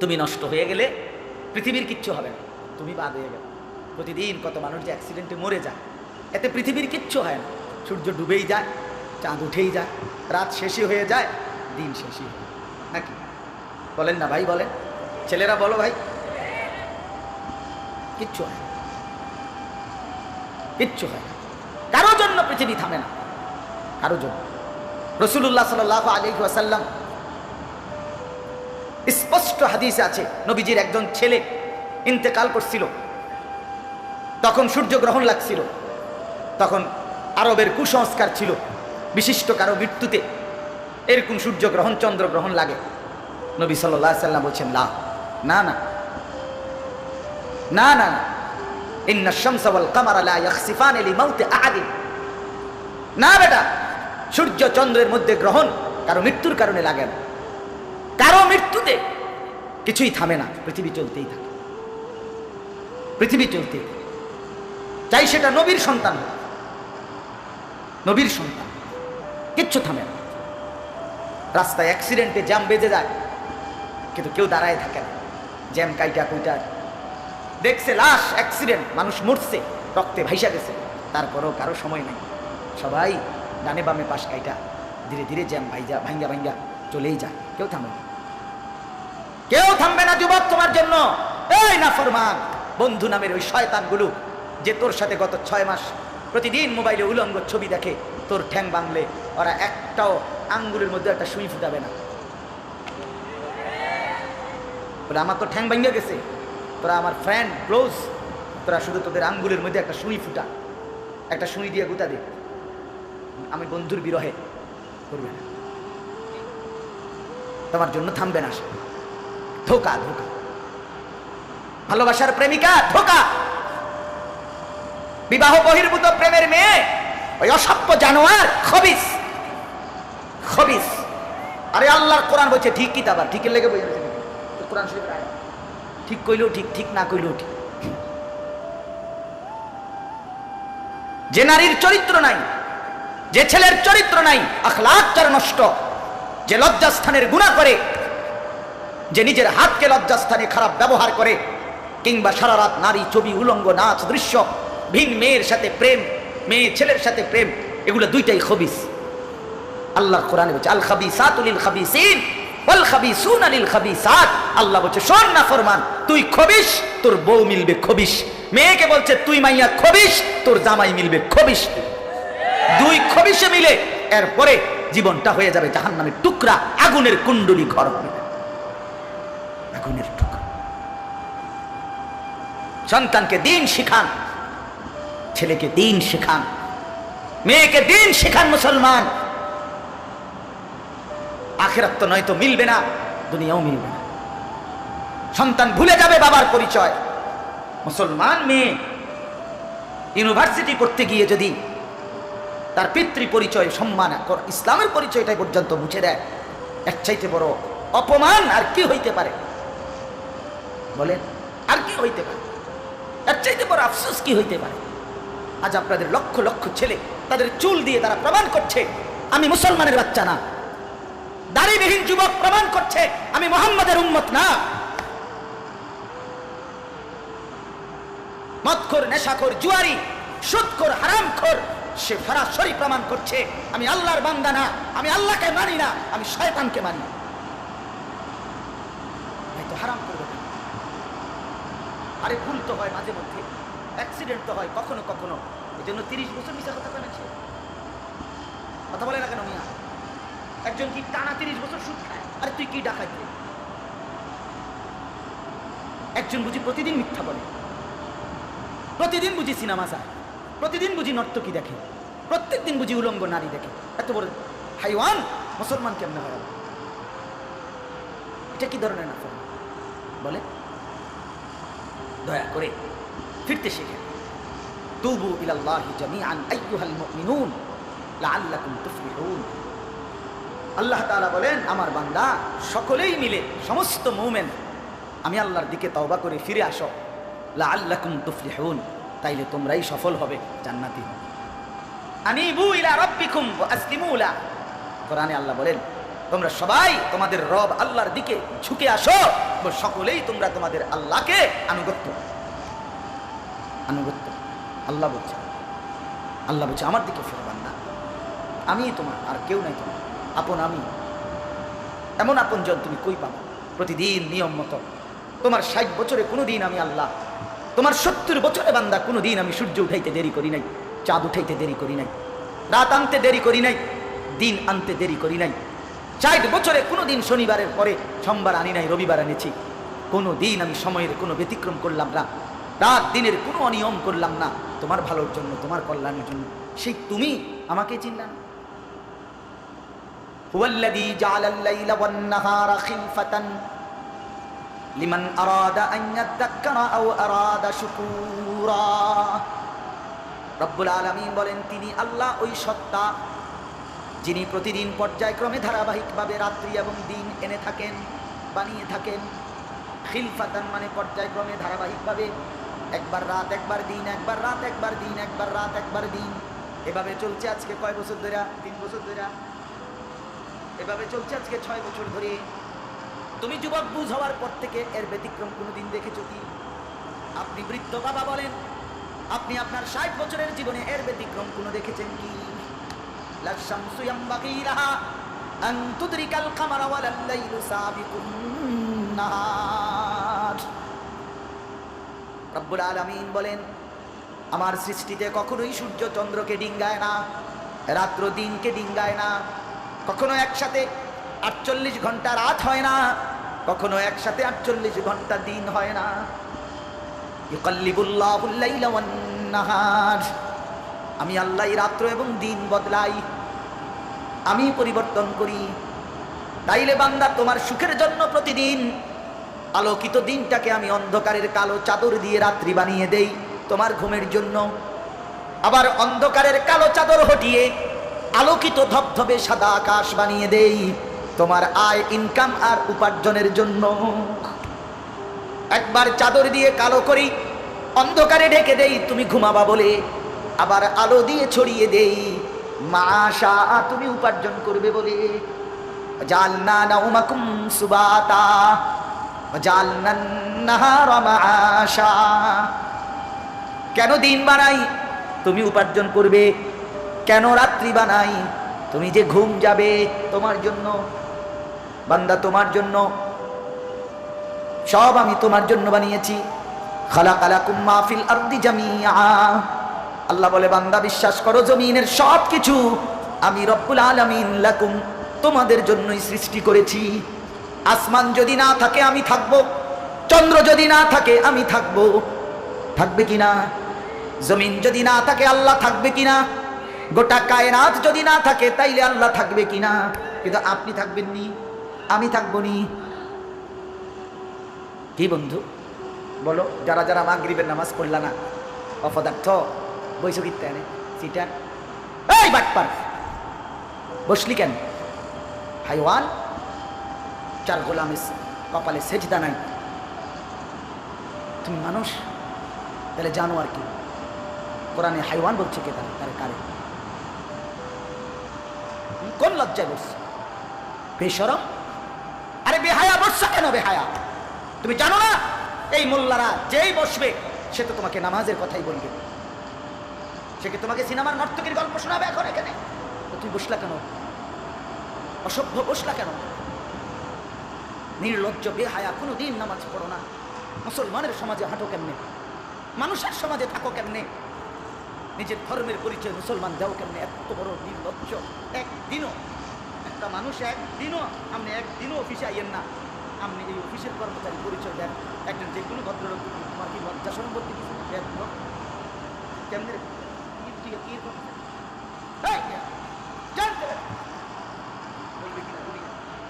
তুমি নষ্ট হয়ে গেলে পৃথিবীর কিচ্ছু হবে না, তুমি বাদ হয়ে গেলে। প্রতিদিন কত মানুষ যে অ্যাক্সিডেন্টে মরে যায়, এতে পৃথিবীর কিচ্ছু হয় না। সূর্য ডুবেই যায়, চাঁদ উঠেই যায়, রাত শেষই হয়ে যায়, দিন শেষই হয় নাকি? বলেন না ভাই, বলেন, ছেলেরা বলো ভাই, কিচ্ছু হয় না, কিচ্ছু হয় না। কারোর জন্য পৃথিবী থামে না, কারোর জন্য। রাসূলুল্লাহ সাল্লাল্লাহু আলাইহি ওয়াসাল্লাম স্পষ্ট হাদিসে আছে, নবীজির একজন ছেলে ইন্তেকাল করছিল, তখন সূর্যগ্রহণ লাগছিল। তখন আরবের কুসংস্কার ছিল, বিশিষ্ট কারো মৃত্যুতে এরকম সূর্যগ্রহণ চন্দ্রগ্রহণ লাগে। নবী সাল্লাল্লাহু আলাইহি ওয়াসাল্লাম বলছেন, না না না না না, ইন্নাশ শামসা ওয়াল কামারা লা ইয়াখসিফান লিমাউতি আহাদিন। না বেটা, সূর্য চন্দ্রের মধ্যে গ্রহণ কারো মৃত্যুর কারণে লাগে না, কারো মৃত্যুতে কিছুই থামে না, পৃথিবী চলতেই থাকে, পৃথিবী চলতেই থাকে। চাই সেটা নবীর সন্তান হোক, নবীর সন্তান, কিচ্ছু থামে না। রাস্তায় অ্যাক্সিডেন্টে জ্যাম বেজে যায়, কিন্তু কেউ দাঁড়ায় থাকে না, জ্যাম কাইটা কুইটা দেখছে, লাশ অ্যাক্সিডেন্ট, মানুষ মরছে, রক্তে ভাইসা গেছে, তারপরেও কারো সময় নেই, সবাই ডানে বামে পাশ কাইটা ধীরে ধীরে জ্যাম ভাইজা ভাঙ্গা ভাঙ্গা চলেই যায়, কেউ থামে না, কেউ থামবে না। যুবক তোমার জন্য, এই নাফরমান বন্ধু নামের ওই শয়তানগুলো যে তোর সাথে গত 6 মাস প্রতিদিন মোবাইলে উলঙ্গ ছবি দেখে, তোর ঠ্যাং ভাঙলে ওরা একটাও আঙ্গুলের মধ্যে একটা সুই ফুটাবে না। বলে আমার তো ঠ্যাং ভাঙ্গা গেছে, তোরা আমার ফ্রেন্ড ক্লোজ, তোরা শুধু তোদের আঙ্গুলের মধ্যে একটা সুই ফুটা, একটা সুই দিয়ে গুতা দে, আমি বন্ধুর বিরহে করবে না, তোমার জন্য থামবে না সে। ধোকা, ধোকা, ভালোবাসার প্রেমিকা ধোকা, বিবাহ বহির্ভূত প্রেমের মেয়ে ওই অসভ্য জানোয়ার, খবিস, খবিস। আরে আল্লাহর কোরআন বলছে ঠিক কি, আবার ঠিকের লেগে বই কোরআন শরীফের আয়াত, ঠিক কইলেও ঠিক, ঠিক না কইলেও ঠিক। যে নারীর চরিত্র নাই, যে ছেলের চরিত্র নাই, আখলাক যার নষ্ট, যে লজ্জাস্থানের গুনাহ করে, যে নিজের হাতকে লজ্জাস্থানে খারাপ ব্যবহার করে, কিংবা সারা রাত নারী ছবি, উলঙ্গ নাচ দৃশ্য, ভিন মেয়ের সাথে প্রেম, মেয়ে ছেলের সাথে প্রেম, এগুলো দুইটাই খবিস। আল্লাহর কোরআনে বলছে আল খাবিসাতু লিল খাবিসিন ওয়াল খাবিসুনা লিল খাবিসাত। আল্লাহ বলছে শোন না ফরমান, তুই খবিস, তোর বউ মিলবে খবিস। মেয়েকে বলছে তুই মাইয়া খবিস, তোর জামাই মিলবে খবিস। দুই খবিসে মিলে এরপরে জীবনটা হয়ে যাবে জাহান্নামের টুকরা, আগুনের কুণ্ডলী ঘর হবে, আগুনের টুকরা। সন্তানকে দিন শিখান, ছেলেকে দিন শিখান, মেয়েকে দিন শিখান। মুসলমান, আখিরাত তো নয়তো মিলবে না, দুনিয়াও মিলবে না। সন্তান ভুলে যাবে বাবার পরিচয়। মুসলমান মেয়ে ইউনিভার্সিটি পড়তে গিয়ে যদি তার পিতৃ পরিচয়, সম্মান, ইসলামের পরিচয়টাই পর্যন্ত মুছে দেয়, এর চাইতে বড় অপমান আর কি হইতে পারে? বলেন, আর কি হইতে পারে? এর চাইতে বড় আফসোস কি হইতে পারে? আজ আপনাদের লক্ষ লক্ষ ছেলে তাদের চুল দিয়ে তারা প্রমাণ করছে আমি মুসলমানের বাচ্চা না। দাড়িবিহীন যুবক প্রমাণ করছে আমি মুহাম্মাদের উম্মত না। মদখোর, নেশাখোর, জুয়ারি, সুদখোর, হারামখোর, সে সরাসরি প্রমাণ করছে আমি আল্লাহর বান্দা না, আমি আল্লাহকে মানি না, আমি শয়তানকে মানি। তো হারাম করবে না। আরে ভুল তো হয় মাঝে মধ্যে, অ্যাক্সিডেন্ট তো হয় কখনো কখনো, এই জন্য 30 বছর মিশা কথা বলেছে। কথা বলে না কেন মিয়া? একজন কি টানা 30 বছর সুদ খায়? আরে তুই কি ডাকাত? একজন বুঝি প্রতিদিন মিথ্যা বলে, প্রতিদিন বুঝি সিনেমা চায়, প্রতিদিন বুঝি নর্তকী দেখে, প্রত্যেকদিন বুঝি উলঙ্গ নারী দেখে। এত বড় হাইওয়ান মুসলমান কেমনে হয়? এটা কি ধরনের না বলে? দয়া করে ফিরতে শিখে। তুবু ইলাল্লাহি জামিআন আইয়ুহাল মুমিনুন লাআল্লাকুম তুফলিহুন। আল্লাহ তাআলা বলেন আমার বান্দা সকলেই মিলে, সমস্ত মুমিন আমি আল্লাহর দিকে তওবা করে ফিরে আসো, লাআল্লাকুম তুফলিহুন, তাইলে তোমরাই সফল হবে, জান্নাতি হবে। আনিবু ইলা রাব্বিকুম ওয়া আসলিমু লা। কোরআনে আল্লাহ বলেন তোমরা সবাই তোমাদের রব আল্লাহর দিকে ঝুঁকে আসো দেখবো সকলেই তোমরা তোমাদের আল্লাহকে আনুগত্য। আল্লাহ বলছে আমার দিকে ফিরে বান্দা, আমি তোমার, আর কেউ নাই তোমার আপন। আমি এমন আপন জন তুমি কই পাবা? প্রতিদিন নিয়ম মতো তোমার 60 বছরে কোনো দিন আমি আল্লাহ, তোমার 70 বছরে বান্দা কোনো দিন আমি সূর্য উঠাইতে দেরি করি নাই, চাঁদ উঠাইতে দেরি করি নাই, রাত আনতে দেরি করি নাই, দিন আনতে দেরি করি নাই। 60 বছরে কোনো দিন শনিবারের পরে সোমবার আনি নাই, রবিবার এনেছি। কোনো দিন আমি সময়ের কোনো ব্যতিক্রম করলাম না, রাত দিনের কোনো অনিয়ম করলাম না, তোমার ভালোর জন্য, তোমার কল্যাণের জন্য। সেই তুমি আমাকে চিনলা না? হুয়াল্লাযী জাআলাল লাইলা ওয়ান নাহারা খিলফাতান লিমান আরাদা আন ইয়াযাক্কারা আও আরাদা শুকুরা। রব্বুল আলামিন বলেন, তিনি আল্লাহ ওই সত্তা যিনি প্রতিদিন পর্যায়ক্রমে ধারাবাহিকভাবে রাত্রি এবং দিন এনে থাকেন, বানিয়ে থাকেন। খিলফাতান মানে পর্যায়ক্রমে ধারাবাহিকভাবে, একবার রাত একবার দিন, একবার রাত একবার দিন, একবার রাত একবার দিন, এভাবে চলছে আজকে কয় বছর ধরে? 3 বছর ধরে এভাবে চলছে আজকে 6 বছর ধরে। তুমি যুবক বুঝ হওয়ার পর থেকে এর ব্যতিক্রম কোনোদিন দেখেছো কি? আপনি বৃদ্ধ বাবা বলেন, আপনি আপনার 60 বছরের জীবনে এর ব্যতিক্রম কোনো দেখেছেন কি? লা শামসু ইয়ামবাগি লাহা আন তুদরিকাল কামারা ওয়ালাল লাইলু সাবিকুন নাহার। রব্বুল আলামিন বলেন, আমার সৃষ্টিতে কখনোই সূর্য চন্দ্রকে ডিঙ্গায় না, রাত্র দিনকে ডিঙ্গায় না। কখনো একসাথে 48 ঘন্টা রাত হয় না, কখনো একসাথে 48 ঘন্টা দিন হয় না। ইউকাল্লিবুল্লাহুল লাইলা ওয়ান নাহার, আমি আল্লাহ রাত্র এবং দিন বদলাই, আমি পরিবর্তন করি। তাইলে বান্দা তোমার সুখের জন্য প্রতিদিন আলোকিত দিনটাকে আমি অন্ধকারের কালো চাদর দিয়ে রাত্রি বানিয়ে দেই তোমার ঘুমের জন্য। আবার অন্ধকারের কালো চাদর হটিয়ে আলোকিত ধবধবে সাদা আকাশ বানিয়ে দেই তোমার আয়, ইনকাম আর উপার্জনের জন্য। একবার চাদর দিয়ে কালো করি, অন্ধকারে ঢেকে দেই তুমি ঘুমাবা বলে, আবার আলো দিয়ে ছড়িয়ে দেই মাশা তুমি উপার্জন করবে বলে। জালনা নাউমাকুম সুবাতা জালনান নাহারা মাশা। কেন দিন বানাই? তুমি উপার্জন করবে। কেন রাত্রি বানাই? তুমি যে ঘুম যাবে তোমার জন্য। বান্দা তোমার জন্য, সব আমি তোমার জন্য বানিয়েছি। খালাকালাকুম মা ফিল আরদি জামিআ। আল্লাহ বলে, বান্দা বিশ্বাস করো, জমিনের সব কিছু আমি রব্বুল আলামিন লাকুম তোমাদের জন্যই সৃষ্টি করেছি। আসমান যদি না থাকে আমি থাকবো, চন্দ্র যদি না থাকে আমি থাকবো, থাকবে কিনা? জমিন যদি না থাকে আল্লাহ থাকবে কিনা? গোটা কায়নাত যদি না থাকে তাইলে আল্লাহ থাকবে কিনা? কিন্তু আপনি থাকবেন নি, আমি থাকবো নি। কি বন্ধু বলো, যারা যারা মাগরিবের নামাজ পড়লা না, অপদার্থ বৈশো কিনতে আনে সিটার, এই বাটপার বসলি কেন? হাইওয়ান, 4 গোলামের কপালে সেজদা নাই, তুমি মানুষ, তাহলে জানো আর কি? কোরআনে হাইওয়ান বলছে কে? তারে কারে? কোন লজ্জায় বসছে? বেশরম, আরে বেহায়া বসছে কেন? বেহায়া, তুমি জানো না এই মোল্লারা যেই বসবে সে তো তোমাকে নামাজের কথাই বলবে, সে কি তোমাকে সিনেমার নর্তকীর গল্প শোনাবে এখন এখানে? তো তুই বসলা কেন? অসভ্য বসলা কেন? নির্লজ্জ বেহায়া, কোনোদিন নামাজ পড়ো না। মুসলমানের সমাজে হাঁটো কেমনে? মানুষের সমাজে থাকো কেমনে? নিজের ধর্মের পরিচয় মুসলমান দাও কেমনে? এত বড় নির্লজ্জ। একদিনও একটা মানুষ, একদিনও অফিসে আইয়েন না, আপনি এই অফিসের কর্মচারী পরিচয় দেন একজন যে কোনো ভদ্রলোক, তোমার কি লজ্জা সম্পত্তি কিছু কেমনে?